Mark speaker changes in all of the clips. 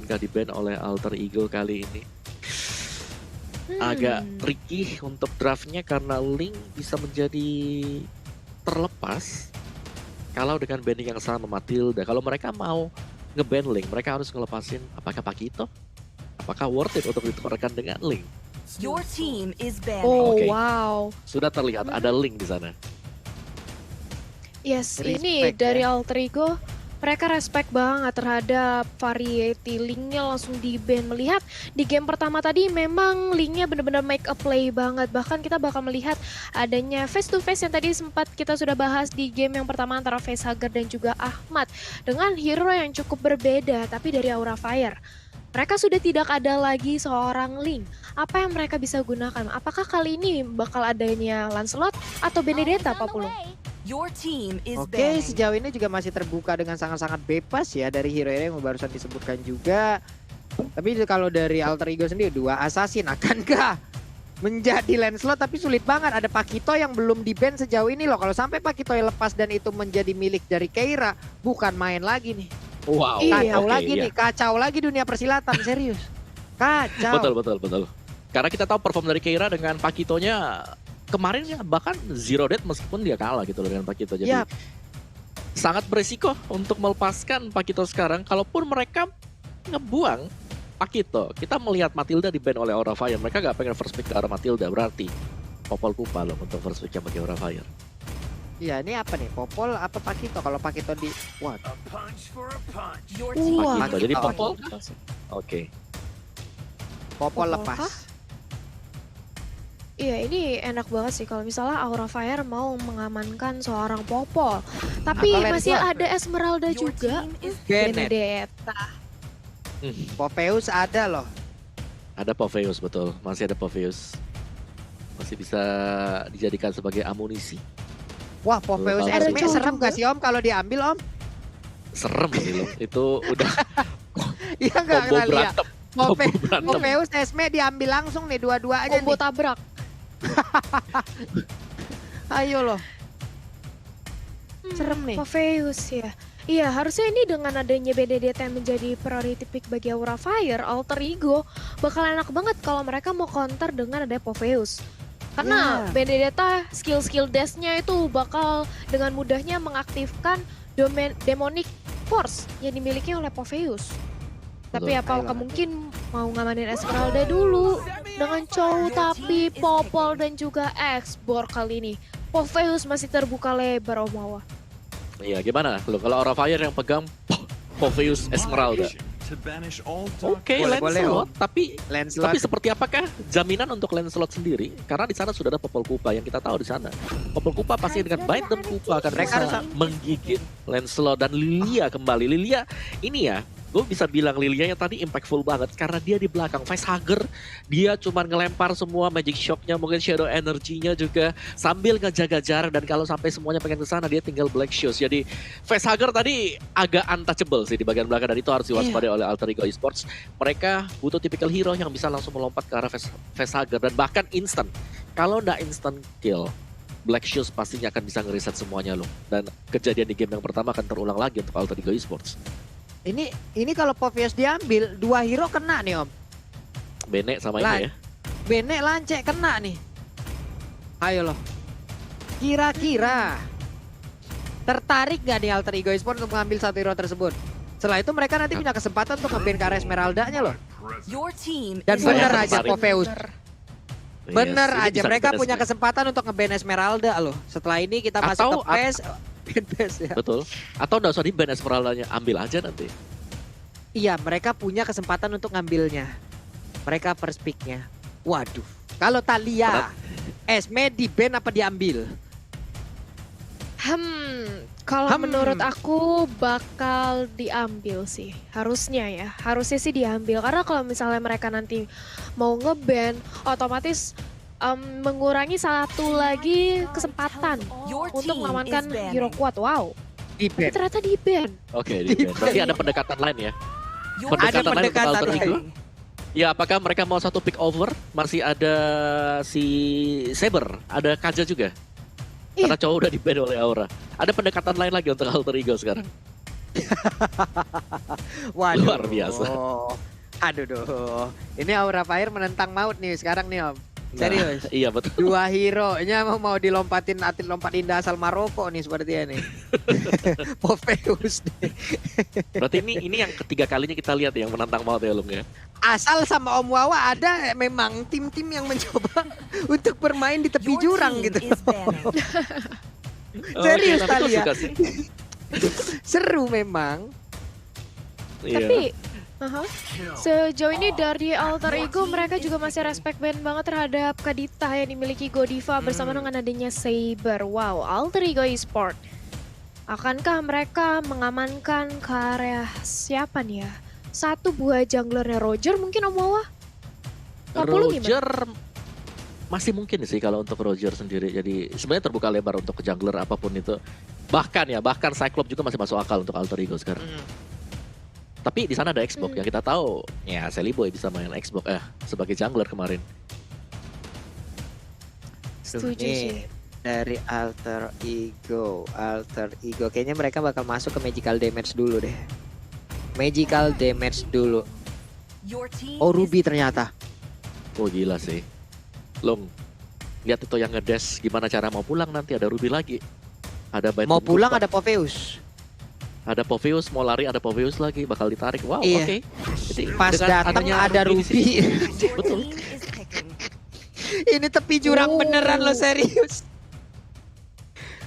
Speaker 1: Nggak di-ban oleh Alter Ego kali ini. Agak tricky untuk draftnya karena Link bisa menjadi terlepas kalau dengan banning yang sama Matilda. Kalau mereka mau nge-ban Link, mereka harus ngelepasin apakah Pakito? Apakah worth it untuk ditukarkan dengan Link?
Speaker 2: Your team is banned.
Speaker 3: Oh,
Speaker 1: Oke.
Speaker 3: wow.
Speaker 1: Sudah terlihat ada Link di sana.
Speaker 3: Yes,
Speaker 4: Respect
Speaker 3: ini
Speaker 4: ya.
Speaker 3: dari Alter Ego, mereka respect banget terhadap variety Linknya langsung di-ban. Melihat di game pertama tadi memang Linknya benar-benar make a play banget. Bahkan kita bakal melihat adanya face to face yang tadi sempat kita sudah bahas di game yang pertama antara Facehugger dan juga Ahmad. Dengan hero yang cukup berbeda tapi dari Aura Fire. Mereka sudah tidak ada lagi seorang Link. Apa yang mereka bisa gunakan? Apakah kali ini bakal adanya Lancelot atau Benedetta, Pak Pulung?
Speaker 2: Your team is
Speaker 4: Oke,
Speaker 2: banned.
Speaker 4: sejauh ini juga masih terbuka dengan sangat-sangat bebas ya dari hero-hero yang barusan disebutkan juga. Tapi kalau dari Alter Ego sendiri, 2 assassin akankah menjadi Lancelot? Tapi sulit banget, ada Pakito yang belum di-ban sejauh ini loh. Kalau sampai Pakito yang lepas dan itu menjadi milik dari Keira, bukan main lagi nih.
Speaker 1: Wow.
Speaker 3: Iya.
Speaker 4: Kacau
Speaker 1: Oke,
Speaker 4: lagi
Speaker 1: iya.
Speaker 4: nih, kacau lagi dunia persilatan, serius. Kacau.
Speaker 1: Betul. Karena kita tahu perform dari Keira dengan Pakitonya kemarin ya bahkan zero death meskipun dia kalah gitu loh dengan Pakito. Jadi
Speaker 4: Yap.
Speaker 1: sangat beresiko untuk melepaskan Pakito sekarang. Kalaupun mereka ngebuang Pakito, kita melihat Matilda di-ban oleh Aura Fire. Mereka gak pengen first pick ke arah Matilda, berarti Popol Kupa loh untuk first pick yang bagi Aura Fire.
Speaker 4: Iya, ini apa nih? Popol apa Pakito? Kalau Pakito di... Wah,
Speaker 2: Your team
Speaker 3: Wah.
Speaker 1: Pakito, jadi
Speaker 4: Pakito.
Speaker 1: Popol. Oke.
Speaker 4: Popol
Speaker 3: Popol
Speaker 4: lepas.
Speaker 3: kah? Iya, ini enak banget sih kalau misalnya Aura Fire mau mengamankan seorang Popol. Tapi
Speaker 4: Atau
Speaker 3: masih
Speaker 4: Lancelot.
Speaker 3: ada Esmeralda
Speaker 2: Your
Speaker 3: juga.
Speaker 2: team is
Speaker 4: Bennett.
Speaker 3: Benedetta.
Speaker 4: Popheus ada loh.
Speaker 1: Ada Popheus, betul. Masih ada Popheus. Masih bisa dijadikan sebagai amunisi.
Speaker 4: Wah, Popheus
Speaker 1: Ada
Speaker 4: Esme
Speaker 3: cowok
Speaker 4: serem
Speaker 3: juga.
Speaker 4: gak sih Om kalau diambil Om?
Speaker 1: Serem ini loh. Itu udah
Speaker 4: Iya nggak
Speaker 1: combo
Speaker 4: kita lihat.
Speaker 1: berantem. Combo berantem.
Speaker 4: Popheus Esme diambil langsung nih dua-duanya
Speaker 3: Combo
Speaker 4: nih.
Speaker 3: tabrak.
Speaker 4: Ayo loh. Serem nih.
Speaker 3: Popheus ya. Iya, harusnya ini dengan adanya Benedetta yang menjadi priority pick bagi Aura Fire, Alter Ego, bakal enak banget kalau mereka mau counter dengan ada Popheus. Karena
Speaker 4: Ya.
Speaker 3: Benedetta skill-skill dash-nya itu bakal dengan mudahnya mengaktifkan Demonic Force yang dimiliki oleh Popheus. Tapi
Speaker 1: Betul.
Speaker 3: apakah mungkin mau ngamanin Esmeralda dulu dengan Chow, tapi Popol dan juga X-Bor kali ini. Popheus masih terbuka lebar Om Wawa.
Speaker 1: Iya, gimana? Lo kalau Aura Fire yang pegang Popheus Esmeralda. Oke,
Speaker 4: Boleh,
Speaker 1: Lancelot, tapi
Speaker 4: Lancelot.
Speaker 1: seperti apakah jaminan untuk Lancelot sendiri? Karena di sana sudah ada Popol Kupa yang kita tahu di sana. Popol Kupa pasti dengan Bind dan Kupa akan
Speaker 4: Mereka
Speaker 1: bisa
Speaker 4: harus-
Speaker 1: menggigit Lancelot dan Lilia kembali. Lilia ini ya, gue bisa bilang Lilia yang tadi impactful banget karena dia di belakang Facehugger, dia cuma ngelempar semua magic shock-nya, mungkin shadow energy-nya juga sambil ngejaga jarak, dan kalau sampai semuanya pengen ke sana dia tinggal black shoes. Jadi Facehugger tadi agak untouchable sih di bagian belakang, dan itu harus diwaspadai oleh Alter Ego Esports. Mereka butuh typical hero yang bisa langsung melompat ke arah Facehugger dan bahkan instant. Kalau nggak instant kill, Black Shoes pastinya akan bisa ngereset semuanya loh. Dan kejadian di game yang pertama akan terulang lagi untuk Alter Ego Esports.
Speaker 4: Ini kalau Popheus diambil, 2 hero kena nih Om.
Speaker 1: Bene sama
Speaker 4: Lah.
Speaker 1: ini ya.
Speaker 4: Bene lancek kena nih. Ayo loh. Kira-kira tertarik gak nih Alter Ego Esports untuk mengambil satu hero tersebut? Setelah itu mereka nanti punya kesempatan untuk nge-ban ke arah Esmeralda-nya loh.
Speaker 2: Your team
Speaker 4: Dan
Speaker 2: is
Speaker 1: Saya
Speaker 4: bener
Speaker 2: banned.
Speaker 4: aja
Speaker 1: tertarik.
Speaker 4: Popheus.
Speaker 1: Yes,
Speaker 4: Bener
Speaker 1: ini
Speaker 4: aja
Speaker 1: bisa
Speaker 4: mereka
Speaker 1: di-ban
Speaker 4: punya
Speaker 1: Esme.
Speaker 4: kesempatan untuk nge-ban Esmeralda loh. Setelah ini kita masuk
Speaker 1: Atau-
Speaker 4: ke PES. PES ya.
Speaker 1: Betul. Atau nggak usah di ban Esmeralda-nya, ambil aja nanti.
Speaker 4: Iya, mereka punya kesempatan untuk ngambilnya. Mereka first pick-nya. Waduh. Kalau Talia, Esme di-ban apa diambil?
Speaker 3: Kalau menurut aku bakal diambil sih. Harusnya ya. Harusnya sih diambil. Karena kalau misalnya mereka nanti mau nge-ban, otomatis mengurangi satu lagi kesempatan
Speaker 2: Your
Speaker 3: untuk
Speaker 2: team
Speaker 3: mengamankan
Speaker 2: is banned.
Speaker 3: hero kuat. Wow. Tapi
Speaker 4: Di-ban.
Speaker 3: ternyata di-ban.
Speaker 1: Oke, di ban. Berarti ada pendekatan lain ya.
Speaker 2: Your
Speaker 4: Ada
Speaker 1: Pendekatan lain untuk
Speaker 4: pendekatan
Speaker 1: Alter Ego.
Speaker 4: lain.
Speaker 1: Ya, apakah mereka mau satu pick over? Masih ada si Saber, ada Kaja juga.
Speaker 3: Iya.
Speaker 1: Karena cowok udah di ban oleh Aura. Ada pendekatan lain lagi untuk Alter Ego sekarang.
Speaker 4: Waduh.
Speaker 1: Luar biasa.
Speaker 4: Aduh. Ini Aura Fire menentang maut nih sekarang nih Om. Serius.
Speaker 1: Nah, iya betul.
Speaker 4: Dua hero-nya mau dilompatin atlet lompat indah asal Maroko nih sepertinya nih. Popheus nih.
Speaker 1: Berarti ini yang ketiga kalinya kita lihat yang menantang maut ya Lung ya.
Speaker 4: Asal sama Om Wawa ada memang tim-tim yang mencoba untuk bermain di tepi
Speaker 2: Your
Speaker 4: jurang
Speaker 2: team
Speaker 4: gitu.
Speaker 2: is banned.
Speaker 4: Serius
Speaker 1: Oke, tapi gua
Speaker 4: Thalia.
Speaker 1: suka sih.
Speaker 4: Seru memang.
Speaker 1: Iya.
Speaker 3: Tapi sejauh ini dari Alter Ego mereka juga masih respect band banget terhadap Kadita yang dimiliki Godiva bersama dengan adanya Saber. Wow, Alter Ego Esport. Akankah mereka mengamankan ke area siapa nih ya? Satu buah junglernya Roger mungkin Om Wawa? 40 gimana?
Speaker 1: Roger masih mungkin sih kalau untuk Roger sendiri. Jadi sebenarnya terbuka lebar untuk ke jungler apapun itu. Bahkan Cyclops juga masih masuk akal untuk Alter Ego sekarang. Tapi di sana ada Xbox yang kita tahu ya Sally Boy bisa main Xbox sebagai jungler kemarin.
Speaker 3: Setuju
Speaker 4: Nih,
Speaker 3: sih.
Speaker 4: dari Alter Ego kayaknya mereka bakal masuk ke Magical Damage dulu deh. Magical Damage dulu.
Speaker 2: Your team
Speaker 4: Oh
Speaker 2: is
Speaker 4: Ruby ternyata.
Speaker 1: Oh gila sih. Long, lihat itu yang ngedes gimana cara mau pulang nanti ada Ruby lagi. Ada
Speaker 4: Mau pulang ada Popheus.
Speaker 1: Ada Popheus, mau lari ada Popheus lagi, bakal ditarik. Wow,
Speaker 4: Iya.
Speaker 1: oke. Jadi
Speaker 4: Pas
Speaker 1: dengan
Speaker 4: datang
Speaker 1: adanya
Speaker 4: ada
Speaker 1: di sini-
Speaker 4: Ruby.
Speaker 2: your
Speaker 1: Betul.
Speaker 2: team is picking.
Speaker 4: Ini tepi jurang
Speaker 3: Oh.
Speaker 4: beneran lo serius.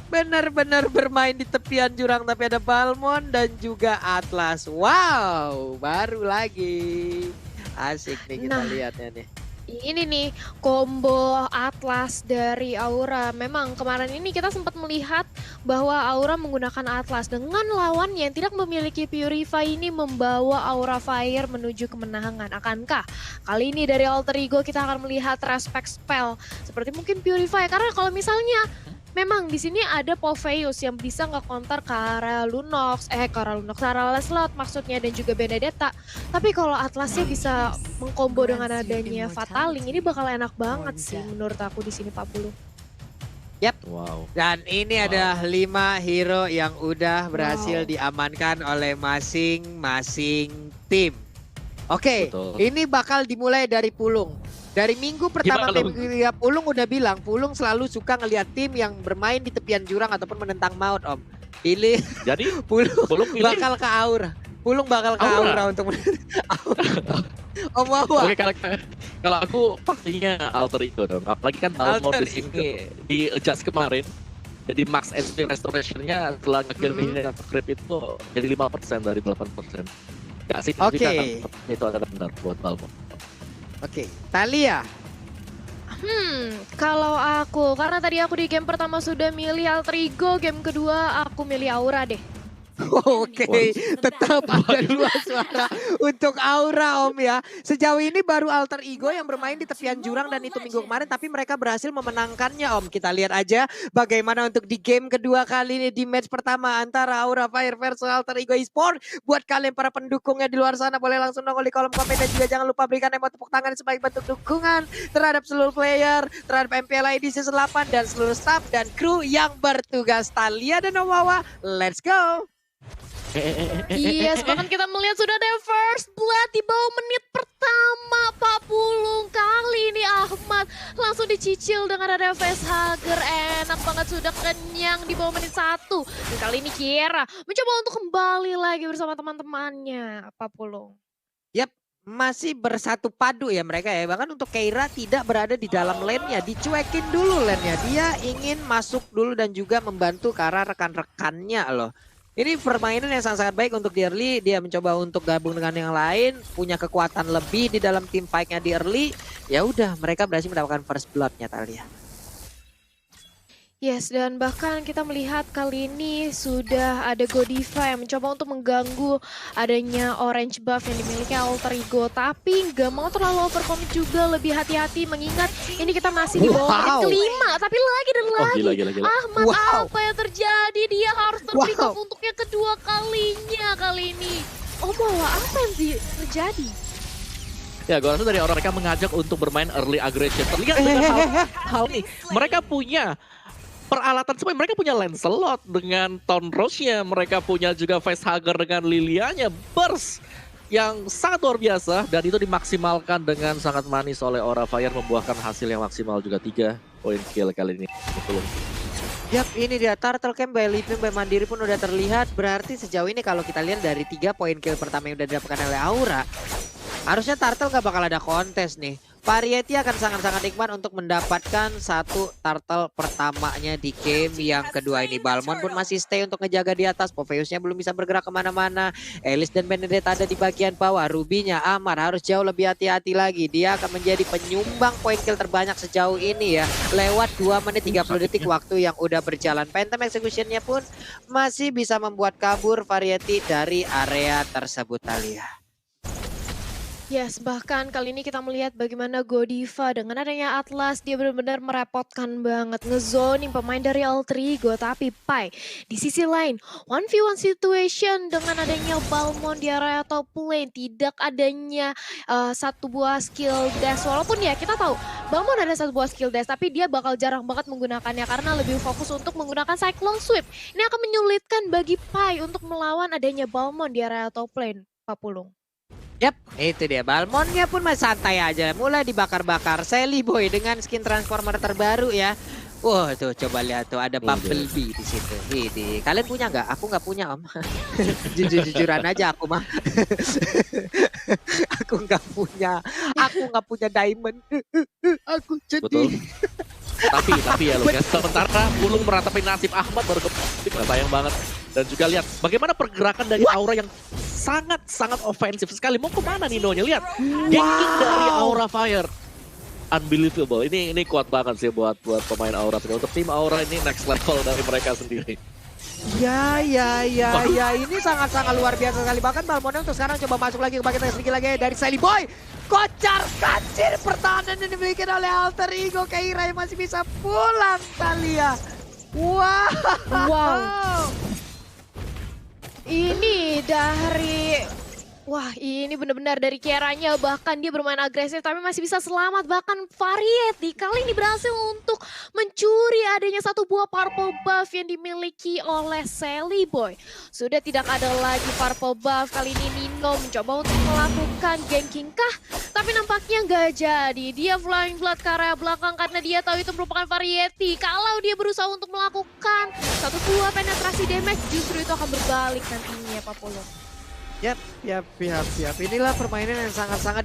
Speaker 4: Bener-bener bermain di tepian jurang tapi ada Balmond dan juga Atlas. Wow, baru lagi. Asik nih kita
Speaker 3: Nah.
Speaker 4: lihatnya nih.
Speaker 3: Ini nih combo Atlas dari Aura. Memang kemarin ini kita sempat melihat bahwa Aura menggunakan Atlas dengan lawan yang tidak memiliki Purify ini membawa Aura Fire menuju kemenangan. Akankah kali ini dari Alter Ego kita akan melihat respect spell seperti mungkin Purify? Karena kalau misalnya memang di sini ada Popheus yang bisa nge-counter ke arah Lunox, ke arah Lancelot maksudnya dan juga Benedetta. Tapi kalau Atlasnya bisa mengkombo dengan adanya Fataling, ini bakal enak banget sih menurut aku di sini 40.
Speaker 1: Wow.
Speaker 4: Dan ini
Speaker 1: Wow.
Speaker 4: ada 5 hero yang udah berhasil
Speaker 3: Wow.
Speaker 4: diamankan oleh masing-masing tim. Oke,
Speaker 1: Betul.
Speaker 4: ini bakal dimulai dari Pulung. Dari minggu pertama
Speaker 1: Gimana,
Speaker 4: tim Pulung udah bilang, Pulung selalu suka ngelihat tim yang bermain di tepian jurang ataupun menentang maut, Om. Pilih
Speaker 1: Jadi
Speaker 4: Pulung
Speaker 1: belum pilih.
Speaker 4: bakal ke Aura. Pulung bakal ke
Speaker 1: Aura.
Speaker 4: Aura untuk Om Wawa.
Speaker 1: Oke, kalau aku pastinya Alter Ego dong. Apalagi kan Balmond
Speaker 4: Alter
Speaker 1: di sini di adjust kemarin. Jadi max HP restoration-nya setelah nge-kill creep itu jadi 5% dari 8%. Gak sih,
Speaker 4: Oke.
Speaker 1: itu adalah benar buat Balmond.
Speaker 4: Oke, Thalia.
Speaker 3: Kalau aku, karena tadi aku di game pertama sudah milih Alter Ego, game kedua aku milih Aura deh.
Speaker 4: Oke, tetap ada 2 suara untuk Aura Om ya. Sejauh ini baru Alter Ego yang bermain di tepian jurang dan itu minggu kemarin tapi mereka berhasil memenangkannya Om. Kita lihat aja bagaimana untuk di game kedua kali ini di match pertama antara Aura Fire versus Alter Ego Esport. Buat kalian para pendukungnya di luar sana boleh langsung nongol di kolom komen dan juga jangan lupa berikan emote tepuk tangan sebagai bentuk dukungan terhadap seluruh player, terhadap MPL ID Season 8 dan seluruh staff dan kru yang bertugas. Thalia dan Om Wawa, let's go!
Speaker 3: Yes, bahkan kita melihat sudah ada first blood di bawah menit pertama 40. Kali ini Ahmad langsung dicicil dengan ada Facehugger. Enak banget, sudah kenyang di bawah menit 1. Dan kali ini Kiera mencoba untuk kembali lagi bersama teman-temannya 40.
Speaker 4: Masih bersatu padu ya mereka ya. Bahkan untuk Keira tidak berada di dalam lane-nya. Dicuekin dulu lane-nya. Dia ingin masuk dulu dan juga membantu ke arah rekan-rekannya loh. Ini permainan yang sangat-sangat baik untuk di early. Dia mencoba untuk gabung dengan yang lain. Punya kekuatan lebih di dalam tim fight-nya di early. Ya udah mereka berhasil mendapatkan first blood-nya Thalia.
Speaker 3: Yes, dan bahkan kita melihat kali ini sudah ada Godiva yang mencoba untuk mengganggu adanya orange buff yang dimiliki Alter Ego. Tapi nggak mau terlalu overcommit juga, lebih hati-hati mengingat ini kita masih di bawah menit kelima. Tapi lagi dan lagi,
Speaker 1: Gila.
Speaker 3: Ahmad apa yang terjadi? Dia harus terpick off untuk yang kedua kalinya kali ini. Oh Wawa, apa yang terjadi?
Speaker 1: Ya, gue rasa dari orang mereka mengajak untuk bermain early aggression. Terlihat dengan hal ini. Mereka punya peralatan semua. Mereka punya Lancelot dengan Tonrosnya, mereka punya juga Facehugger dengan Lilianya, Burst yang sangat luar biasa dan itu dimaksimalkan dengan sangat manis oleh Aura Fire, membuahkan hasil yang maksimal juga 3 poin kill kali ini. Betul.
Speaker 4: Yap, ini dia Turtle Camp by Living by Mandiri pun udah terlihat. Berarti sejauh ini kalau kita lihat dari 3 poin kill pertama yang udah didapatkan oleh Aura, harusnya Turtle gak bakal ada kontes nih. Variety akan sangat-sangat nikmat untuk mendapatkan 1 turtle pertamanya di game yang kedua ini. Balmon pun masih stay untuk ngejaga di atas. Popheusnya belum bisa bergerak kemana-mana. Elis dan Benedetta ada di bagian bawah. Rubinya Amar harus jauh lebih hati-hati lagi. Dia akan menjadi penyumbang poin kill terbanyak sejauh ini ya. Lewat 2 menit 30 detik waktu yang udah berjalan. Phantom Execution-nya pun masih bisa membuat kabur Variety dari area tersebut, Thalia.
Speaker 3: Yes, bahkan kali ini kita melihat bagaimana Godiva dengan adanya Atlas, dia benar-benar merepotkan banget ngezoning pemain dari Alter Ego. Tapi Pai di sisi lain 1v1 situation dengan adanya Balmon di area top lane, tidak adanya satu buah skill dash. Walaupun ya kita tahu Balmon ada satu buah skill dash, tapi dia bakal jarang banget menggunakannya karena lebih fokus untuk menggunakan Cyclone Sweep. Ini akan menyulitkan bagi Pai untuk melawan adanya Balmon di area top lane, Pak Pulung.
Speaker 4: Yap, itu dia. Balmonnya pun masih santai aja. Mulai dibakar-bakar. Sally Boy dengan skin transformer terbaru ya. Wah, tuh coba lihat tuh ada Bumblebee di situ. Ini kalian punya nggak? Aku nggak punya, Om. Jujur-jujuran aja aku mah. Aku nggak punya. Aku nggak punya diamond. Aku jadi.
Speaker 1: Betul. Tapi ya Lukas, sementara Pulung meratapi nasib Ahmad baru sayang banget. Dan juga lihat bagaimana pergerakan dari Aura yang sangat ofensif sekali. Mau kemana Ninonya? Lihat, ganking dari Aura Fire. Unbelievable. Ini kuat banget sih buat pemain Aura. Untuk tim Aura ini next level dari mereka sendiri.
Speaker 4: Ya. Ini sangat-sangat luar biasa sekali. Bahkan Balmonnya untuk sekarang coba masuk lagi ke bagian sedikit lagi dari Sally Boy. Kocar kacir pertahanan yang dimiliki oleh Alter Ego. Keira yang masih bisa pulang, Thalia. Wow.
Speaker 3: Ini dari... Wah, ini benar-benar dari Keiranya, bahkan dia bermain agresif tapi masih bisa selamat. Bahkan Variety kali ini berhasil untuk mencuri adanya satu buah purple buff yang dimiliki oleh Sally Boy. Sudah tidak ada lagi purple buff, kali ini Nino mencoba untuk melakukan ganking kah? Tapi nampaknya nggak jadi. Dia flying blood ke area belakang karena dia tahu itu merupakan Variety. Kalau dia berusaha untuk melakukan satu buah penetrasi damage, justru itu akan berbalik nantinya, Pak Polo.
Speaker 4: Yap. Inilah permainan yang sangat-sangat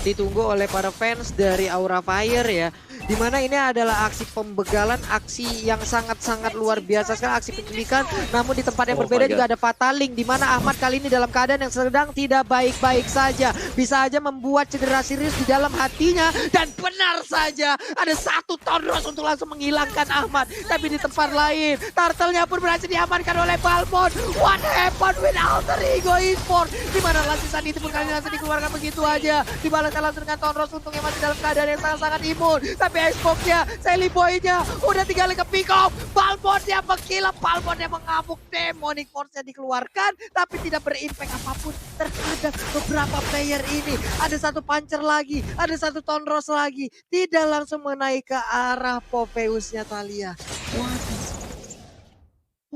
Speaker 4: ditunggu oleh para fans dari Aura Fire ya. Dimana ini adalah aksi pembegalan, aksi yang sangat-sangat luar biasa sekali, aksi penculikan. Namun di tempat yang berbeda juga ada Fataling, dimana Ahmad kali ini dalam keadaan yang sedang tidak baik-baik saja. Bisa aja membuat cedera serius di dalam hatinya. Dan benar saja, ada satu Tonros untuk langsung menghilangkan Ahmad. Tapi di tempat lain, Turtle-nya pun berhasil diamankan oleh Balmon. What happened with Alter Ego Esports? Dimana lasisan itu pun kali langsung dikeluarkan begitu aja. Dibalaskan langsung dengan Tonros untungnya masih dalam keadaan yang sangat-sangat imun. Tapi Xbox-nya, Sally Boy-nya udah tinggal ke pick up. Balmon-nya mengkilap, Balmon-nya mengamuk. Demonic Force-nya dikeluarkan, tapi tidak berimpact apapun terhadap beberapa player ini. Ada satu puncher lagi, ada satu Tonros lagi. Tidak langsung menaik ke arah Popheus-nya, Thalia.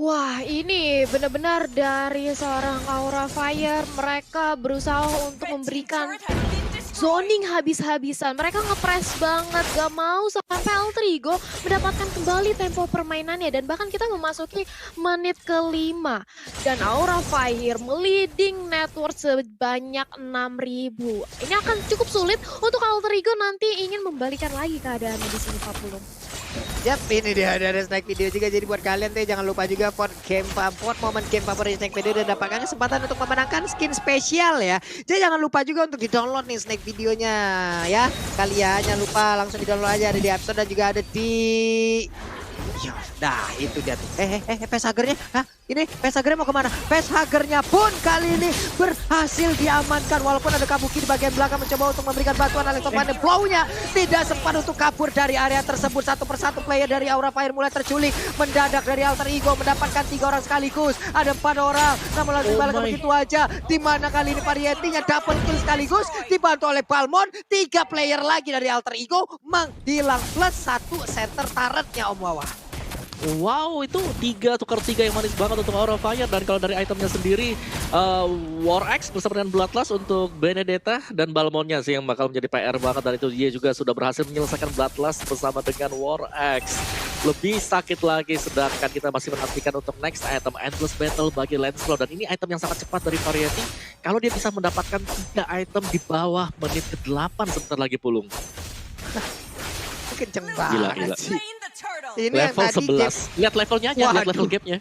Speaker 3: Wah, ini benar-benar dari seorang Aura Fire. Mereka berusaha untuk memberikan zoning habis-habisan. Mereka ngepres banget, gak mau sampai Alter Ego mendapatkan kembali tempo permainannya. Dan bahkan kita memasuki menit ke-5. Dan Aura Fire meliding network sebanyak 6.000. Ini akan cukup sulit untuk Alter Ego nanti ingin membalikan lagi keadaannya di sini, Pak Pulung.
Speaker 4: Yap, ini dia ada snack video juga. Jadi buat kalian tuh jangan lupa juga vote momen game favorit snack video dan dapatkan kesempatan untuk memenangkan skin spesial ya. Jadi jangan lupa juga untuk di-download nih snack videonya ya. Kalian jangan lupa langsung di-download aja, ada di App Store dan juga ada di... Nah itu dia tuh. Facehugger-nya. Hah? Ini Facehugger mau kemana? Facehugger-nya pun kali ini berhasil diamankan. Walaupun ada Kabuki di bagian belakang mencoba untuk memberikan bantuan Alexopane. Blow-nya tidak sempat untuk kabur dari area tersebut. Satu persatu player dari Aura Fire mulai terculik. Mendadak dari Alter Ego mendapatkan 3 orang sekaligus. Ada 4 orang. Namun langsung dibalaskan begitu aja. Dimana kali ini Variety-nya double kill sekaligus. Dibantu oleh Balmon. 3 player lagi dari Alter Ego menghilang plus 1 center turret-nya Om Wawa.
Speaker 1: Wow, itu tukar tiga yang manis banget untuk Aura Fire. Dan kalau dari itemnya sendiri, War Axe bersama dengan Bloodlust untuk Benedetta dan Balmonnya sih yang bakal menjadi PR banget. Dan itu dia juga sudah berhasil menyelesaikan Bloodlust bersama dengan War Axe. Lebih sakit lagi, sedangkan kita masih menantikan untuk next item Endless Battle bagi Lancelot. Dan ini item yang sangat cepat dari Variety. Kalau dia bisa mendapatkan 3 item di bawah menit ke-8 sebentar lagi Pulung.
Speaker 4: Kenceng
Speaker 1: Gila.
Speaker 4: banget sih.
Speaker 2: Slain the turtle.
Speaker 4: Ini yang
Speaker 1: Level
Speaker 4: tadi
Speaker 1: 11. Lihat levelnya aja, lihat
Speaker 4: Waduh.
Speaker 1: level gapnya.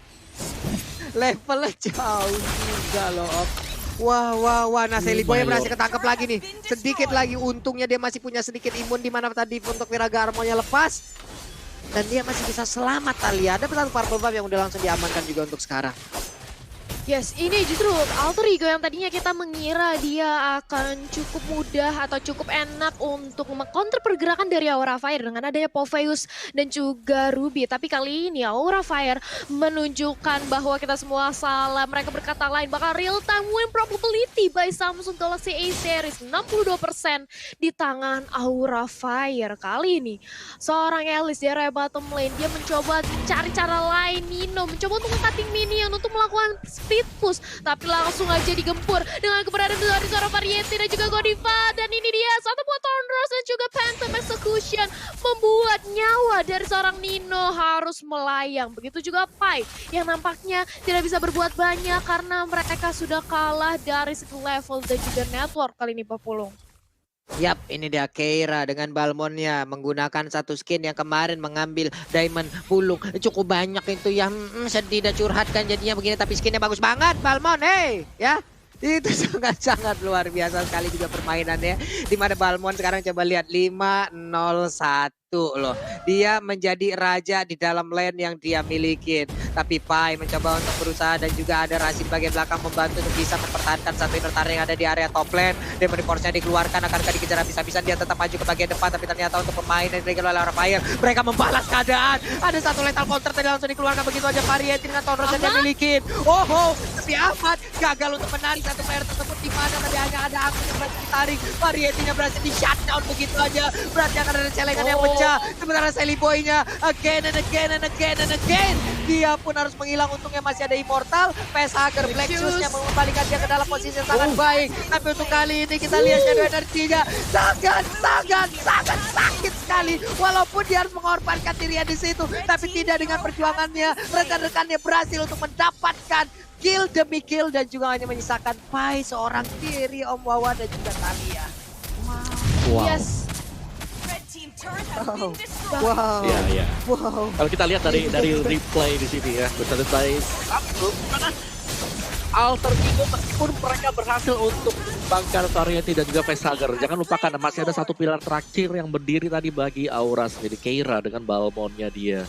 Speaker 4: levelnya jauh juga loh Om. Wah, nah Sally Boy
Speaker 1: Lumayan.
Speaker 4: berhasil ketangkep lagi nih. Sedikit lagi, untungnya dia masih punya sedikit imun di mana tadi untuk Viraga Armonya lepas. Dan dia masih bisa selamat Talia. Ada satu purple buff yang udah langsung diamankan juga untuk sekarang.
Speaker 3: Yes, ini justru Alter Ego yang tadinya kita mengira dia akan cukup mudah atau cukup enak untuk meng-counter pergerakan dari Aura Fire dengan adanya Popheus dan juga Ruby. Tapi kali ini Aura Fire menunjukkan bahwa kita semua salah. Mereka berkata lain, bakal real time win probability by Samsung Galaxy A Series 62% di tangan Aura Fire. Kali ini seorang Alice di area bottom lane, dia mencoba cari cara lain. Nino mencoba untuk nge-cutting minion untuk melakukan speed push, tapi langsung aja digempur dengan keberadaan dari seorang Variety dan juga Godiva. Dan ini dia satu buah Thornrose dan juga Phantom Execution membuat nyawa dari seorang Nino harus melayang. Begitu juga Pai yang nampaknya tidak bisa berbuat banyak karena mereka sudah kalah dari segi level dan juga network kali ini Pak Pulung.
Speaker 4: Yap, ini dia Keira dengan Balmonnya menggunakan satu skin yang kemarin mengambil Diamond Pulung. Cukup banyak itu yang sedih dan curhat kan jadinya begini, tapi skinnya bagus banget Balmon, ya. Itu sangat-sangat luar biasa sekali juga permainannya. Di mana Balmon sekarang coba lihat 5-0-1 loh. Dia menjadi raja di dalam lane yang dia milikin. Tapi Pai mencoba untuk berusaha dan juga ada Rashid bagian belakang membantu untuk bisa mempertahankan satu inverter yang ada di area top lane. Demon Force-nya dikeluarkan, akankah dikejar habis-habisan, dia tetap maju ke bagian depan. Tapi ternyata untuk pemain yang diberikan oleh Aura Fire, mereka membalas keadaan. Ada satu lethal counter tadi langsung dikeluarkan begitu aja. Variety dengan Thornrose yang dia milikin. Tapi amat gagal untuk menarik satu player tersebut, di mana tadi hanya ada aku yang berhasil ditarik. Variety-nya berhasil di shutdown begitu aja. Berarti akan ada celengan yang pecah. Sementara Sally Boy-nya again and again and again and again. Dia pun harus menghilang, untungnya masih ada Immortal. Facehugger Black Shoes-nya mengembalikan dia ke dalam posisi yang sangat baik. Tapi untuk kali ini kita lihat Shadow Energy-nya sangat sakit sekali. Walaupun dia harus mengorbankan dirinya di situ, tapi tidak dengan perjuangannya. Rekan-rekannya berhasil untuk mendapatkan kill demi kill dan juga hanya menyisakan Pai seorang diri, Om Wawa dan juga Talia.
Speaker 1: Wow.
Speaker 3: Yes.
Speaker 2: Red team turret has been destroyed.
Speaker 4: Wow.
Speaker 1: Iya.
Speaker 4: Wow.
Speaker 1: Kalau kita lihat dari replay di sini ya, bersantai Samsung, mana Alter Ego meskipun mereka berhasil untuk membangkar Variety dan juga Facehugger. Jangan lupakan masih ada satu pilar terakhir yang berdiri tadi bagi Aura sendiri, Keira dengan Balmonnya dia.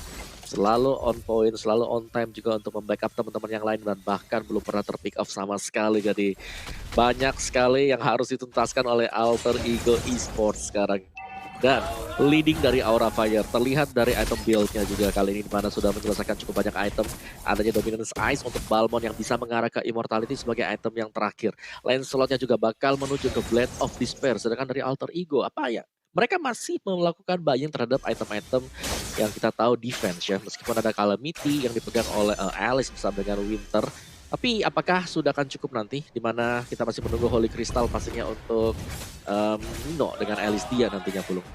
Speaker 1: Selalu on point, selalu on time juga untuk membackup teman-teman yang lain dan bahkan belum pernah terpick off sama sekali. Jadi banyak sekali yang harus dituntaskan oleh Alter Ego Esports sekarang. Dan leading dari Aura Fire terlihat dari item build-nya juga kali ini, di mana sudah menyelesaikan cukup banyak item. Adanya Dominance Ice untuk Balmon yang bisa mengarah ke Immortality sebagai item yang terakhir. Lancelot-nya juga bakal menuju ke Blade of Despair. Sedangkan dari Alter Ego apa ya? Mereka masih melakukan buying terhadap item-item yang kita tahu defense ya. Meskipun ada Calamity yang dipegang oleh Alice bersama dengan Winter. Tapi apakah sudah akan cukup nanti? Dimana kita masih menunggu Holy Crystal pastinya untuk Nino dengan Alice dia nantinya Pulung.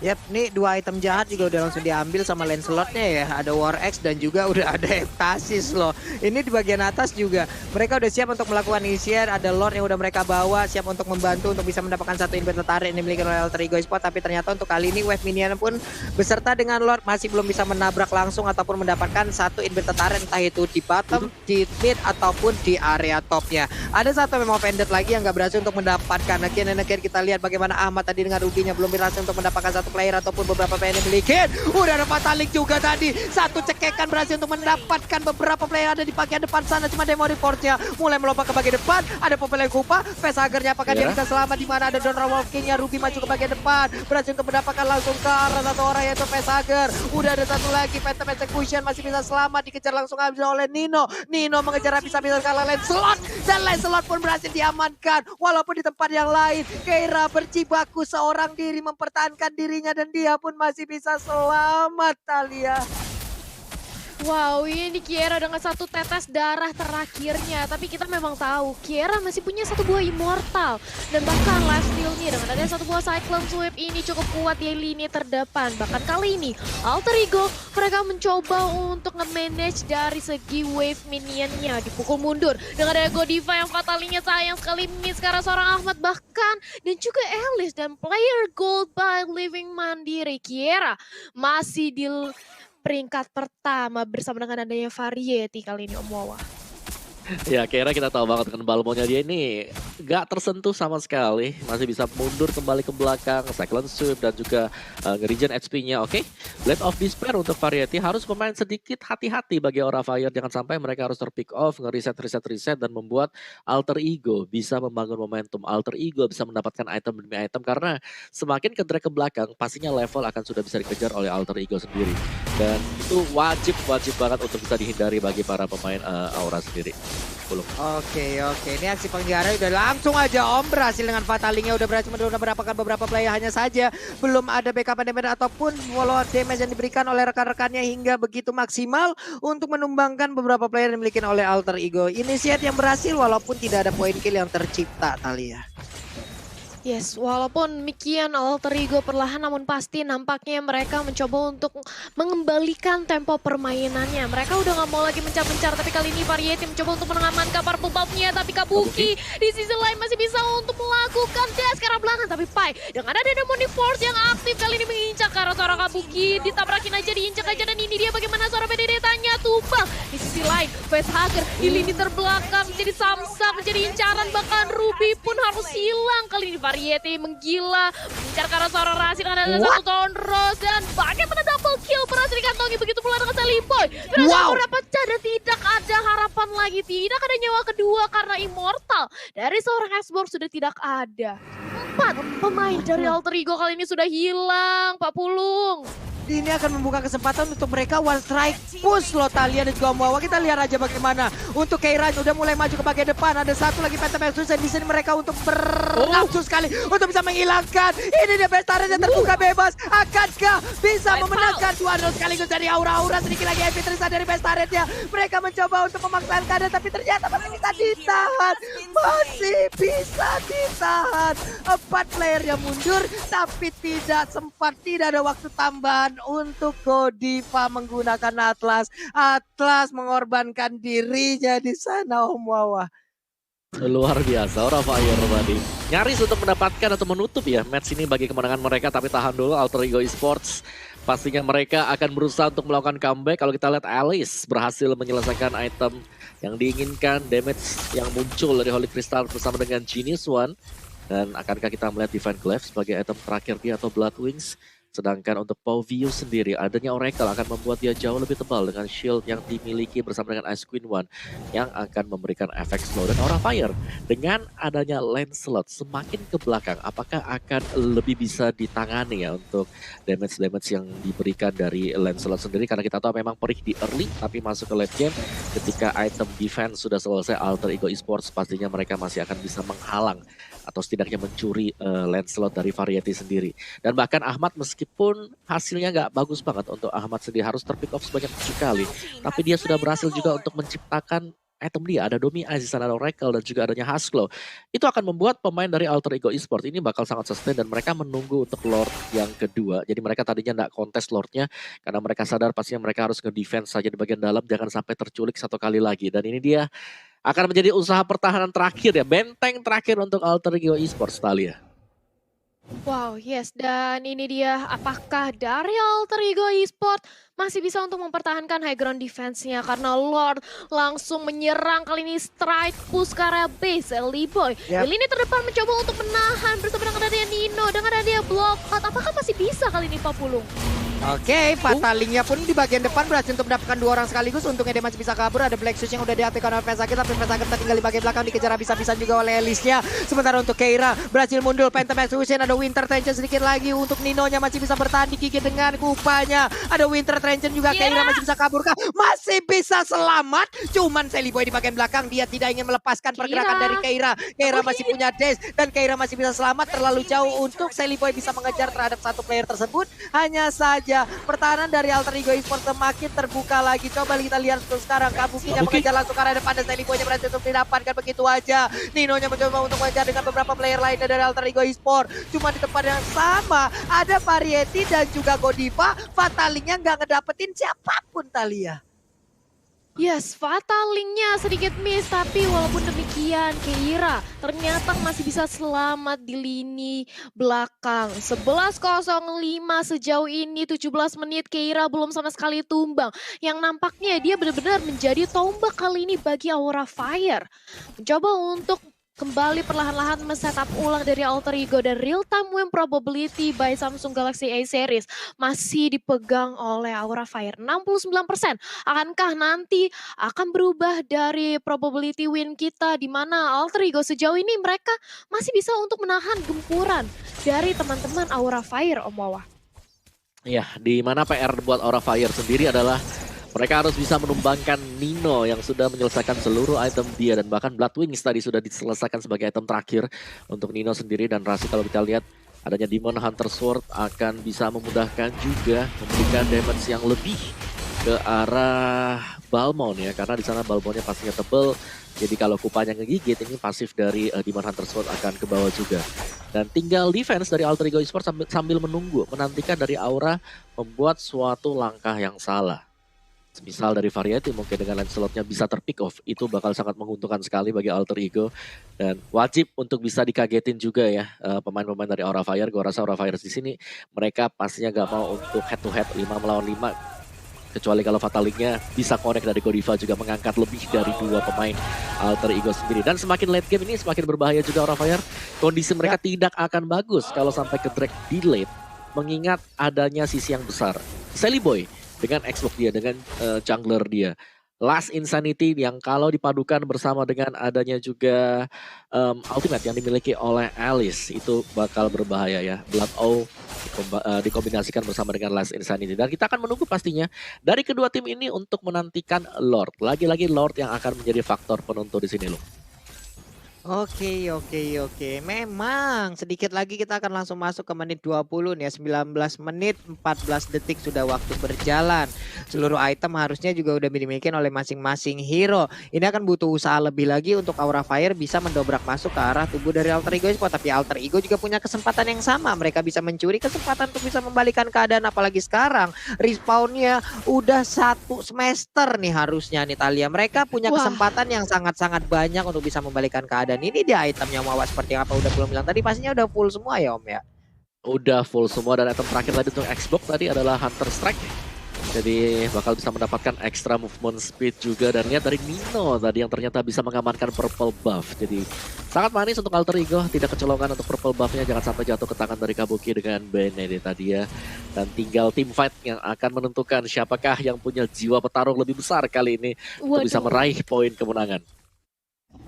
Speaker 4: Yap, nih dua item jahat juga udah langsung diambil sama Lancelot-nya ya. Ada War Axe dan juga udah ada Eptasis loh. Ini di bagian atas juga mereka udah siap untuk melakukan initiate. Ada Lord yang udah mereka bawa, siap untuk membantu untuk bisa mendapatkan satu inverter turret yang dimiliki oleh Alter Ego Esports. Tapi ternyata untuk kali ini wave minion pun beserta dengan Lord masih belum bisa menabrak langsung ataupun mendapatkan satu inverter turret, entah itu di bottom, di mid ataupun di area topnya. Ada satu memang offended lagi yang gak berhasil untuk mendapatkan. Again and again kita lihat bagaimana Ahmad tadi dengan Ruby-nya belum berhasil untuk mendapatkan satu player ataupun beberapa player yang dimiliki. Udah ada Fatalik juga tadi. Satu cekekan berhasil untuk mendapatkan beberapa player ada di bagian depan sana. Cuma Demon Force-nya mulai melompat ke bagian depan. Ada Popele Kupa. Facehugger-nya apakah dia bisa selamat, di mana ada Donra Wolf King-nya. Ruby maju ke bagian depan. Berhasil untuk mendapatkan langsung ke arah satu orang yaitu Facehugger. Udah ada satu lagi Phantom Execution masih bisa selamat, dikejar langsung habis oleh Nino. Nino mengejar habis-habisan kalah Lancelot. Dan Lancelot pun berhasil diamankan. Walaupun di tempat yang lain Keira berjibaku seorang diri mempertahankan dirinya dan dia pun masih bisa selamat, Talia.
Speaker 3: Wow, ini Kiera dengan satu tetes darah terakhirnya. Tapi kita memang tahu Kiera masih punya satu buah immortal. Dan bahkan life steal-nya dengan ada satu buah cyclone sweep ini cukup kuat di lini terdepan. Bahkan kali ini Alter Ego mereka mencoba untuk nge-manage dari segi wave minionnya. Dipukul mundur dengan ada Godiva yang fatalinya sayang sekali miss karena seorang Ahmad bahkan. Dan juga Alice dan player gold by Living Mandiri. Kiera masih di peringkat pertama bersama dengan adanya Variety kali ini Om Wawa.
Speaker 1: Ya kira kita tahu banget kan Balmonya dia ini gak tersentuh sama sekali. Masih bisa mundur kembali ke belakang, cyclone sweep dan juga nge-regen HP-nya. Oke, Blade of Despair untuk Variety harus pemain sedikit hati-hati bagi Aura Fire. Jangan sampai mereka harus terpick off, nge-reset dan membuat Alter Ego bisa membangun momentum. Alter Ego bisa mendapatkan item demi item karena semakin ke drag ke belakang pastinya level akan sudah bisa dikejar oleh Alter Ego sendiri. Dan itu wajib banget untuk bisa dihindari bagi para pemain Aura sendiri.
Speaker 4: Oke, ini aksi penjara udah langsung aja Om berhasil dengan fatalingnya, udah berhasil mendapatkan beberapa player, hanya saja belum ada backup damage ataupun follow damage yang diberikan oleh rekan-rekannya hingga begitu maksimal untuk menumbangkan beberapa player yang dimiliki oleh Alter Ego. Initiate yang berhasil walaupun tidak ada point kill yang tercipta, Thalia.
Speaker 3: Yes, walaupun demikian Alter Ego perlahan namun pasti nampaknya mereka mencoba untuk mengembalikan tempo permainannya. Mereka udah gak mau lagi mencar-mencar, tapi kali ini Variety mencoba untuk mengamankan purple buff-nya. Tapi Kabuki di sisi lain masih bisa untuk melakukan dash ke arah belakang. Tapi Pai dengan ada Demonic Force yang aktif kali ini mengincar ke arah seorang Kabuki. Ditabrakin aja, diinjak aja, dan ini dia bagaimana seorang PDD-tanya tumbang. Di sisi lain, Facehugger di lini terbelakang menjadi samsak, menjadi incaran. Bahkan Ruby pun harus hilang kali ini. Variety menggila, mengincar ke arah seorang Rasin dengan ada satu Tonros, dan bagaimana double kill berhasil dikantongi, begitu pula dengan Sally Boy. Berhasil mendapatkan dan tidak ada harapan lagi, tidak ada nyawa kedua karena immortal dari seorang Asborg sudah tidak ada. 4 pemain dari Alter Ego kali ini sudah hilang, Pak Pulung.
Speaker 4: Ini akan membuka kesempatan untuk mereka one strike push loh Thalia dan juga Wawa. Kita lihat aja bagaimana untuk Keira udah mulai maju ke bagian depan. Ada satu lagi Phantom Exodus dan di sini mereka untuk bernafsu sekali untuk bisa menghilangkan. Ini dia Bestaren yang terbuka bebas. Akankah bisa memenangkan 2-0 sekaligus dari Aura sedikit lagi MP Trisa dari Bestarennya. Mereka mencoba untuk memaksakan keadaan tapi ternyata masih bisa ditahan. Masih bisa ditahan. 4 player yang mundur tapi tidak sempat, tidak ada waktu tambahan untuk Godiva menggunakan Atlas. Atlas mengorbankan dirinya di sana Om Wawa.
Speaker 1: Luar biasa, Aura Fire tadi nyaris untuk mendapatkan atau menutup ya match ini bagi kemenangan mereka, tapi tahan dulu Alter Ego Esports. Pastinya mereka akan berusaha untuk melakukan comeback. Kalau kita lihat Alice berhasil menyelesaikan item yang diinginkan, damage yang muncul dari Holy Crystal bersama dengan Genius One. Dan akankah kita melihat Divine Glaive sebagai item terakhir dia atau Blood Wings? Sedangkan untuk Pauvio sendiri, adanya Oracle akan membuat dia jauh lebih tebal dengan shield yang dimiliki bersama dengan Ice Queen One yang akan memberikan efek slow. Dan Aura Fire dengan adanya Lancelot semakin ke belakang, apakah akan lebih bisa ditangani ya untuk damage-damage yang diberikan dari Lancelot sendiri? Karena kita tahu memang perih di early, tapi masuk ke late game ketika item defense sudah selesai, Alter Ego Esports pastinya mereka masih akan bisa menghalang atau setidaknya mencuri Lancelot dari Variety sendiri. Dan bahkan Ahmad meskipun hasilnya nggak bagus banget untuk Ahmad sendiri harus terpick off sebanyak 7 kali, tapi dia sudah berhasil juga untuk menciptakan item dia. Ada Domi Aziz, ada Oracle dan juga adanya Haskell. Itu akan membuat pemain dari Alter Ego Esports ini bakal sangat sustain dan mereka menunggu untuk Lord yang kedua. Jadi mereka tadinya nggak kontes Lordnya karena mereka sadar pastinya mereka harus nge-defense saja di bagian dalam, jangan sampai terculik 1 kali lagi. Dan ini dia akan menjadi usaha pertahanan terakhir ya, benteng terakhir untuk Alter Ego Esports, Thalia.
Speaker 3: Wow, yes. Dan ini dia apakah dari Alter Ego Esports masih bisa untuk mempertahankan high ground defense-nya karena Lord langsung menyerang kali ini strike push ke arah base Sally Boy. Di lini terdepan mencoba untuk menahan bersama dengan adanya Nino, dengan adanya block out. Apakah masih bisa kali ini Pak Pulung?
Speaker 4: Oke, fatalingnya pun di bagian depan berhasil untuk mendapatkan 2 orang sekaligus. Untungnya dia masih bisa kabur. Ada Black Shoes yang udah diaktifkan oleh Facehugger, tapi Facehugger tertinggal di bagian belakang, dikejar habis-habisan juga oleh Alice-nya. Sementara untuk Keira berhasil mundur, Phantom Execution, ada Winter Tension sedikit lagi untuk Nino-nya masih bisa bertahan digigit dengan kupanya. Ada Winter Tension juga, Keira masih bisa kabur kah? Masih bisa selamat. Cuman Sally Boy di bagian belakang, dia tidak ingin melepaskan pergerakan dari Keira. Keira masih punya dash dan Keira masih bisa selamat. Terlalu jauh untuk Sally Boy bisa mengejar terhadap satu player player tersebut. Hanya saja pertahanan dari Alter Ego Esports semakin terbuka lagi. Coba kita lihat untuk sekarang. Kabuki yang mengejar langsung ke arah depan dan Seliboy berhasil untuk didapatkan begitu aja. Ninonya mencoba untuk mengejar dengan beberapa player lainnya dari Alter Ego Esports. Cuma di tempat yang sama ada Variety dan juga Godiva. Fatalingnya nggak ngedapetin siapapun Thalia.
Speaker 3: Yes, fatalingnya sedikit miss, tapi walaupun demikian Keira ternyata masih bisa selamat di lini belakang. 11:05 sejauh ini, 17 menit Keira belum sama sekali tumbang. Yang nampaknya dia benar-benar menjadi tombak kali ini bagi Aura Fire. Mencoba untuk kembali perlahan-lahan men-setup ulang dari Alter Ego dan real time win probability by Samsung Galaxy A series masih dipegang oleh Aura Fire 69%. Akankah nanti akan berubah dari probability win kita di mana Alter Ego sejauh ini mereka masih bisa untuk menahan gempuran dari teman-teman Aura Fire, Om Wawa?
Speaker 1: Ya, di mana PR buat Aura Fire sendiri adalah mereka harus bisa menumbangkan Nino yang sudah menyelesaikan seluruh item dia. Dan bahkan Blood Wings tadi sudah diselesaikan sebagai item terakhir untuk Nino sendiri. Dan Rasi kalau kita lihat adanya Demon Hunter Sword akan bisa memudahkan juga memberikan damage yang lebih ke arah Balmond ya. Karena di sana Balmondnya pastinya tebel. Jadi kalau kupanya ngegigit ini pasif dari Demon Hunter Sword akan ke bawah juga. Dan tinggal defense dari Alter Ego Esports sambil menunggu, menantikan dari Aura membuat suatu langkah yang salah. Misal dari Variety mungkin dengan Lancelotnya bisa terpick off, itu bakal sangat menguntungkan sekali bagi Alter Ego. Dan wajib untuk bisa dikagetin juga ya pemain-pemain dari Aura Fire. Gue rasa Aura Fire di sini mereka pastinya gak mau untuk head to head 5 melawan 5. Kecuali kalau fatalingnya bisa connect dari Godiva juga mengangkat lebih dari 2 pemain Alter Ego sendiri. Dan semakin late game ini semakin berbahaya juga Aura Fire. Kondisi mereka tidak akan bagus kalau sampai ke drag delay. Mengingat adanya sisi yang besar. Seliboy dengan Xbox dia, dengan jungler dia. Last Insanity yang kalau dipadukan bersama dengan adanya juga Ultimate yang dimiliki oleh Alice, itu bakal berbahaya ya. Blood O dikombinasikan bersama dengan Last Insanity. Dan kita akan menunggu pastinya dari kedua tim ini untuk menantikan Lord. Lagi-lagi Lord yang akan menjadi faktor penentu di sini loh.
Speaker 4: Oke. Memang sedikit lagi kita akan langsung masuk ke menit 20 nih ya. 19 menit 14 detik sudah waktu berjalan. Seluruh item harusnya juga udah dimiliki oleh masing-masing hero. Ini akan butuh usaha lebih lagi untuk Aura Fire bisa mendobrak masuk ke arah tubuh dari Alter Ego Esports. Tapi Alter Ego juga punya kesempatan yang sama. Mereka bisa mencuri kesempatan untuk bisa membalikan keadaan. Apalagi sekarang respawnnya udah 1 semester nih harusnya nih Thalia. Mereka punya kesempatan yang sangat-sangat banyak untuk bisa membalikan keadaan. Dan ini dia itemnya Wawa seperti apa udah belum bilang tadi, pastinya udah full semua ya Om ya.
Speaker 1: Udah full semua, dan item terakhir tadi untuk Xbox tadi adalah Hunter Strike. Jadi bakal bisa mendapatkan extra movement speed juga. Dan lihat dari Nino tadi yang ternyata bisa mengamankan purple buff. Jadi sangat manis untuk Alter Ego, tidak kecolongan untuk purple buffnya. Jangan sampai jatuh ke tangan dari Kabuki dengan Benedetta dia. Dan tinggal team fight yang akan menentukan siapakah yang punya jiwa petarung lebih besar kali ini untuk bisa meraih poin kemenangan.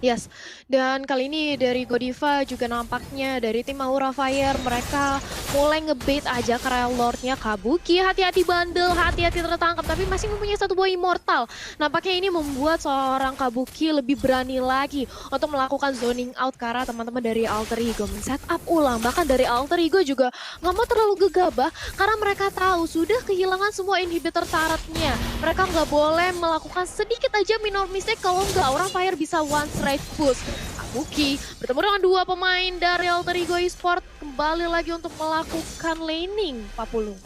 Speaker 3: Yes, dan kali ini dari Godiva juga nampaknya dari tim Aura Fire mereka mulai ngebait aja karena Lordnya Kabuki. Hati-hati bandel, hati-hati tertangkap, tapi masih mempunyai 1 buah immortal. Nampaknya ini membuat seorang Kabuki lebih berani lagi untuk melakukan zoning out karena teman-teman dari Alter Ego men-setup ulang. Bahkan dari Alter Ego juga nggak mau terlalu gegabah karena mereka tahu sudah kehilangan semua inhibitor turretnya. Mereka nggak boleh melakukan sedikit aja minor mistake, kalau nggak Aura Fire bisa one straight push. Kabuki bertemu dengan 2 pemain dari Alter Ego Esports kembali lagi untuk melakukan laning, Pak Pulung.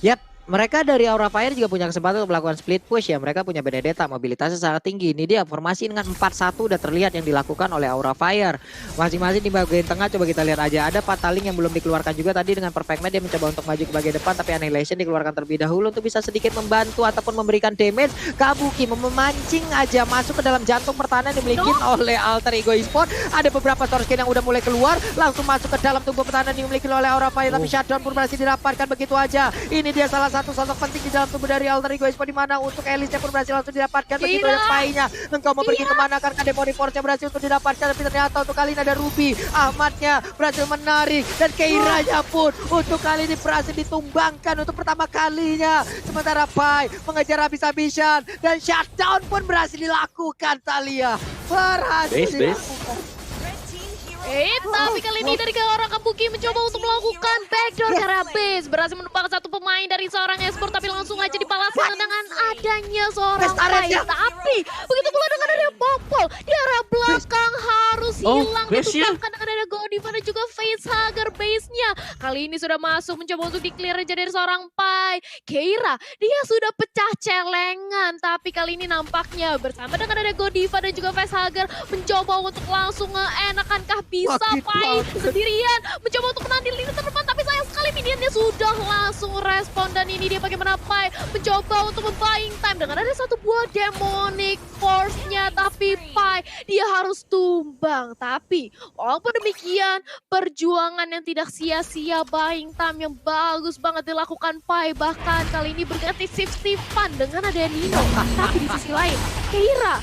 Speaker 4: Yap, mereka dari Aura Fire juga punya kesempatan untuk melakukan split push ya. Mereka punya Benedetta, mobilitasnya sangat tinggi. Ini dia formasi dengan 4-1 udah terlihat yang dilakukan oleh Aura Fire. Masing-masing di bagian tengah coba kita lihat aja. Ada Fataling yang belum dikeluarkan juga tadi dengan Perfect Match. Dia mencoba untuk maju ke bagian depan, tapi Annihilation dikeluarkan terlebih dahulu untuk bisa sedikit membantu ataupun memberikan damage. Kabuki memancing aja masuk ke dalam jantung pertahanan yang dimiliki oleh Alter Ego Esports. Ada beberapa source skin yang udah mulai keluar, langsung masuk ke dalam tubuh pertahanan yang dimiliki oleh Aura Fire. Tapi shutdown pun berhasil didapatkan begitu aja. Ini dia salah satu sosok penting di dalam tubuh dari Alter Ego Esports, di mana untuk Alice-nya pun berhasil langsung didapatkan. Begitu ya Pai-nya. Engkau mau pergi kemana, karena Demon Force-nya berhasil untuk didapatkan, tapi ternyata untuk kali ini ada Ruby. Ahmadnya berhasil menarik, dan Keira-nya pun untuk kali ini berhasil ditumbangkan untuk pertama kalinya. Sementara Pai mengejar habis-habisan, dan shutdown pun berhasil dilakukan Thalia. Berhasil dilakukan.
Speaker 2: Red team hero
Speaker 3: Tapi kali ini dari orang Kabuki mencoba untuk melakukan backdoor ke arah base. Berhasil menumpahkan satu pemain dari seorang esport, tapi langsung aja dibalas dengan adanya seorang Pai. Tapi begitu pula dengan ada Popol di arah belakang harus hilang. Ditumpahkan dengan ada Godiva dan juga Facehugger base-nya. Kali ini sudah masuk mencoba untuk di-clear aja dari seorang Pai. Keira, dia sudah pecah celengan. Tapi kali ini nampaknya bersama dengan ada Godiva dan juga Facehugger mencoba untuk langsung ngeenakankah bisa Pai sendirian mencoba untuk menang di lini terdepan, tapi sayang sekali minionnya sudah langsung respon. Dan ini dia bagaimana Pai mencoba untuk membuying time dengan ada satu buah demonic force-nya, tapi Pai dia harus tumbang. Tapi walaupun demikian, perjuangan yang tidak sia-sia, buying time yang bagus banget dilakukan Pai. Bahkan kali ini berganti shift-shiftan dengan ada Nino. Tapi di sisi lain, Keira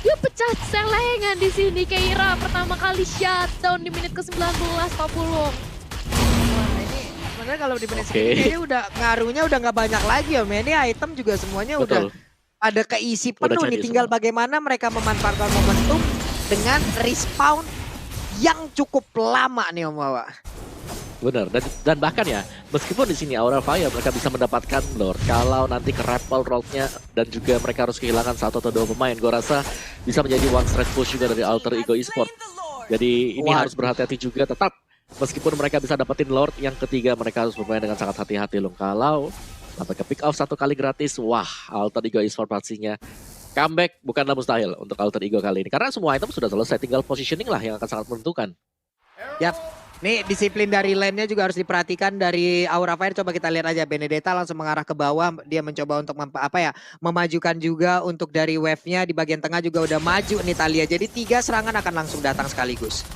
Speaker 3: dia pecah celengan di sini. Keira pertama kali shutdown di menit ke-19 Pak Pulung.
Speaker 4: Wah, ini sebenarnya kalau di menit segini kayaknya udah ngaruhnya udah nggak banyak lagi ya. Ini item juga semuanya udah ada keisi penuh nih. Tinggal bagaimana mereka memanfaatkan momentum dengan respawn yang cukup lama nih Om Wawa.
Speaker 1: Benar, dan bahkan ya, meskipun di sini Aura Fire mereka bisa mendapatkan Lord, kalau nanti ke Rappel Road-nya dan juga mereka harus kehilangan satu atau dua pemain, gue rasa bisa menjadi one straight push juga dari Alter Ego Esport. Jadi ini harus berhati-hati juga tetap, meskipun mereka bisa dapetin Lord, yang ketiga mereka harus bermain dengan sangat hati-hati loh. Kalau sampai ke pick off satu kali gratis, wah Alter Ego Esport pastinya comeback bukanlah mustahil untuk Alter Ego kali ini. Karena semua item sudah selesai, tinggal positioning lah yang akan sangat menentukan.
Speaker 4: Yap. Nih disiplin dari lane-nya juga harus diperhatikan dari Aura Fire. Coba kita lihat aja Benedetta langsung mengarah ke bawah. Dia mencoba untuk memajukan juga untuk dari wave-nya. Di bagian tengah juga udah maju nih Thalia. Jadi 3 serangan akan langsung datang sekaligus.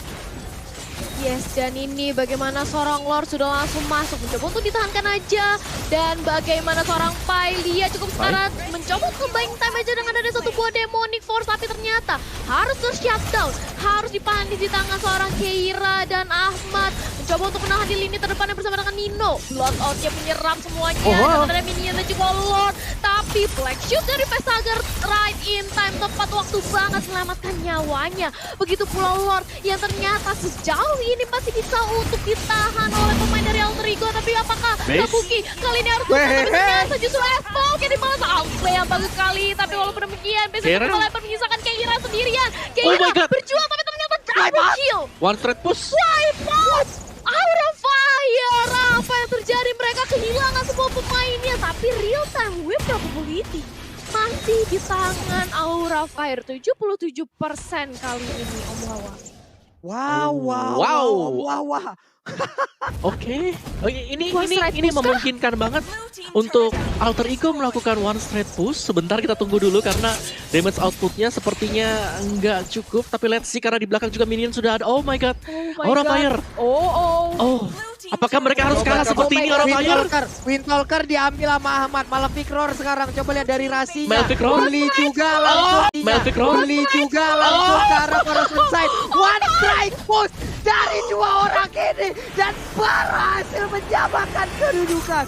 Speaker 3: Yes, dan ini bagaimana seorang Lord sudah langsung masuk mencoba untuk ditahankan aja. Dan bagaimana seorang Pai, dia cukup sekarat mencoba untuk buying time aja dengan ada satu buah demonic force. Tapi ternyata harus shutdown, harus dipanis di tangan seorang Keira dan Ahmad. Mencoba untuk menahan di lini terdepannya bersama dengan Nino. Blood out-nya menyerap semuanya. Dan ada minion dan juga Lord. Tapi black shoot dari Facehugger right in time, tepat waktu banget selamatkan nyawanya. Begitu pula Lord yang ternyata sejauh ini masih bisa untuk ditahan oleh pemain dari Alter Ego. Tapi apakah Kabuki kali ini harus ternyata justru Espook yang dibalas outplay yang bagus sekali. Tapi walaupun demikian biasanya Leper menyisakan Keira sendirian. Keira berjuang tapi ternyata double kill.
Speaker 1: One straight push.
Speaker 3: Wipe out Aura Fire. Apa yang terjadi? Mereka kehilangan semua pemainnya. Tapi real time whip probability masih di tangan Aura Fire. 77% kali ini Om Wawa.
Speaker 4: Wow.
Speaker 1: Oke. Ini memungkinkan banget untuk Alter Ego melakukan one straight push. Sebentar kita tunggu dulu karena damage outputnya sepertinya nggak cukup. Tapi let's see karena di belakang juga minion sudah ada. Oh my god. Aura Fire. Oh. Apakah mereka harus kalah seperti ini Aura Fire?
Speaker 4: Windwalker diambil sama Ahmad. Malefic Roar sekarang. Coba lihat dari rasinya.
Speaker 1: Malefic Roar.
Speaker 4: Beli juga langsung.
Speaker 1: Malefic Roar.
Speaker 4: Beli juga langsung ke arah Corrosion Side. One strike push dari dua orang ini. Dan berhasil menjabarkan kedudukan.